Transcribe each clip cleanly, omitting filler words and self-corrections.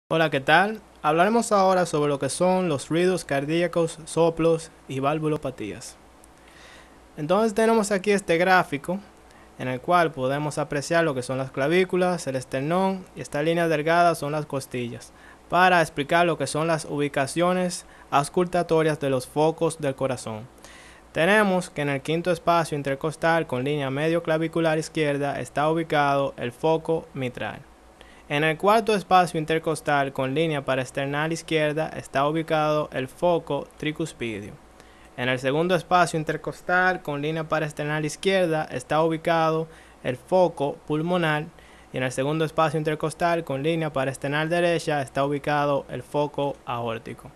Hola, ¿qué tal? Hablaremos ahora sobre lo que son los ruidos cardíacos, soplos y valvulopatías. Entonces tenemos aquí este gráfico en el cual podemos apreciar lo que son las clavículas, el esternón y esta línea delgada son las costillas, para explicar lo que son las ubicaciones auscultatorias de los focos del corazón. Tenemos que en el quinto espacio intercostal con línea medio clavicular izquierda está ubicado el foco mitral. En el cuarto espacio intercostal con línea paraesternal izquierda está ubicado el foco tricuspidio. En el segundo espacio intercostal con línea paraesternal izquierda está ubicado el foco pulmonar y en el segundo espacio intercostal con línea paraesternal derecha está ubicado el foco aórtico.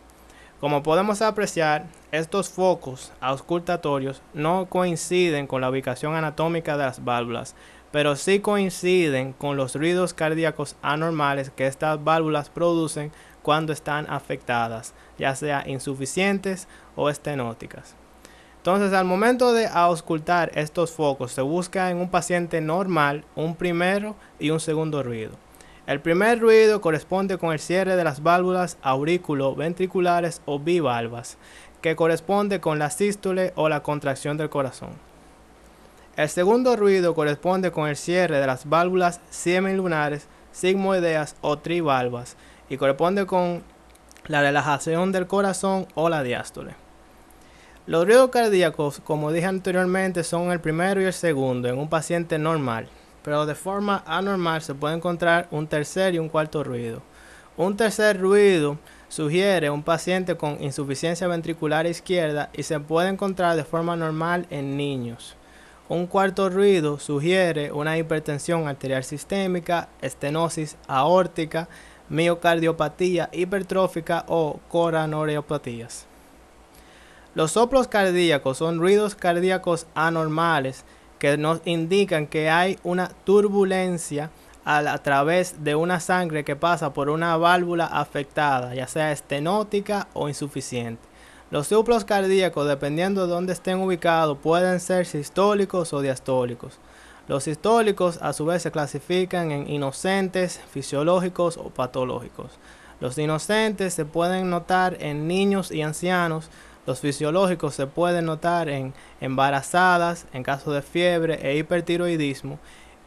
Como podemos apreciar, estos focos auscultatorios no coinciden con la ubicación anatómica de las válvulas, pero sí coinciden con los ruidos cardíacos anormales que estas válvulas producen cuando están afectadas, ya sea insuficientes o estenóticas. Entonces, al momento de auscultar estos focos, se busca en un paciente normal un primero y un segundo ruido. El primer ruido corresponde con el cierre de las válvulas auriculo-ventriculares o bivalvas, que corresponde con la sístole o la contracción del corazón. El segundo ruido corresponde con el cierre de las válvulas semilunares, sigmoideas o trivalvas y corresponde con la relajación del corazón o la diástole. Los ruidos cardíacos, como dije anteriormente, son el primero y el segundo en un paciente normal, pero de forma anormal se puede encontrar un tercer y un cuarto ruido. Un tercer ruido sugiere un paciente con insuficiencia ventricular izquierda y se puede encontrar de forma normal en niños. Un cuarto ruido sugiere una hipertensión arterial sistémica, estenosis aórtica, miocardiopatía hipertrófica o coronariopatías. Los soplos cardíacos son ruidos cardíacos anormales que nos indican que hay una turbulencia a través de una sangre que pasa por una válvula afectada, ya sea estenótica o insuficiente. Los soplos cardíacos, dependiendo de dónde estén ubicados, pueden ser sistólicos o diastólicos. Los sistólicos a su vez se clasifican en inocentes, fisiológicos o patológicos. Los inocentes se pueden notar en niños y ancianos. Los fisiológicos se pueden notar en embarazadas, en caso de fiebre e hipertiroidismo.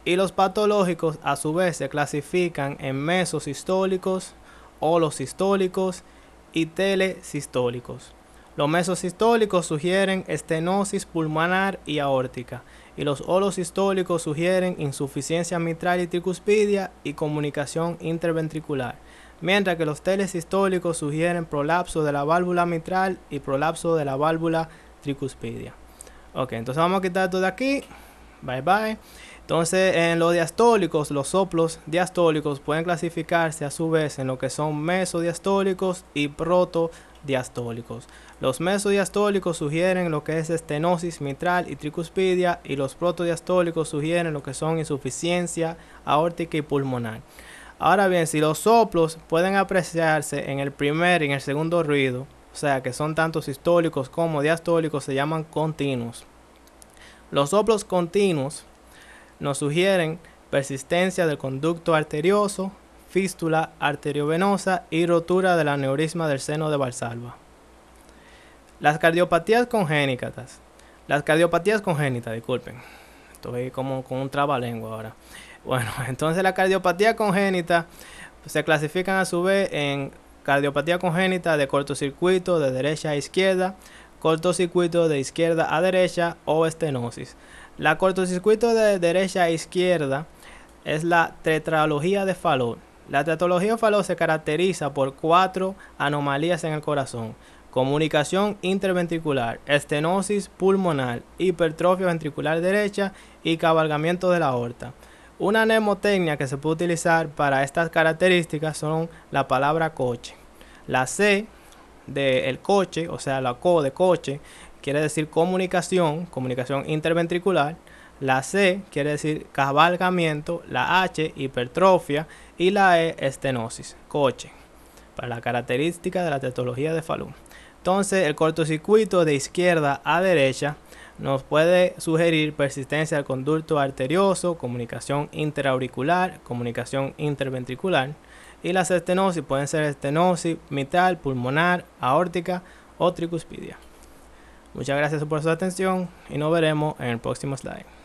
Y los patológicos a su vez se clasifican en mesosistólicos, holosistólicos y telesistólicos. Los mesosistólicos sugieren estenosis pulmonar y aórtica, y los holosistólicos sugieren insuficiencia mitral y tricuspidia y comunicación interventricular, mientras que los telesistólicos sugieren prolapso de la válvula mitral y prolapso de la válvula tricuspidia. Ok, entonces vamos a quitar esto de aquí. Bye bye. Entonces, en los diastólicos, los soplos diastólicos pueden clasificarse a su vez en lo que son mesodiastólicos y protodiastólicos. Los mesodiastólicos sugieren lo que es estenosis mitral y tricuspidia, y los protodiastólicos sugieren lo que son insuficiencia aórtica y pulmonar. Ahora bien, si los soplos pueden apreciarse en el primer y en el segundo ruido, o sea que son tanto sistólicos como diastólicos, se llaman continuos. Los soplos continuos nos sugieren persistencia del conducto arterioso, fístula arteriovenosa y rotura del aneurisma del seno de Valsalva. Las cardiopatías congénitas. Disculpen. Estoy como con un trabalengua ahora. Bueno, entonces la cardiopatía congénita se clasifican a su vez en cardiopatía congénita de cortocircuito de derecha a izquierda, cortocircuito de izquierda a derecha o estenosis. La cortocircuito de derecha a izquierda es la tetralogía de Fallot. La tetralogía de Fallot se caracteriza por 4 anomalías en el corazón: comunicación interventricular, estenosis pulmonar, hipertrofia ventricular derecha y cabalgamiento de la aorta. Una mnemotecnia que se puede utilizar para estas características son la palabra coche. La C de el coche, o sea la CO de coche, quiere decir comunicación interventricular. La C quiere decir cabalgamiento, la H hipertrofia y la E estenosis, coche, para la característica de la tetralogía de Fallot. Entonces, el cortocircuito de izquierda a derecha nos puede sugerir persistencia del conducto arterioso, comunicación interauricular, comunicación interventricular. Y las estenosis pueden ser estenosis mitral, pulmonar, aórtica o tricuspidia. Muchas gracias por su atención y nos veremos en el próximo slide.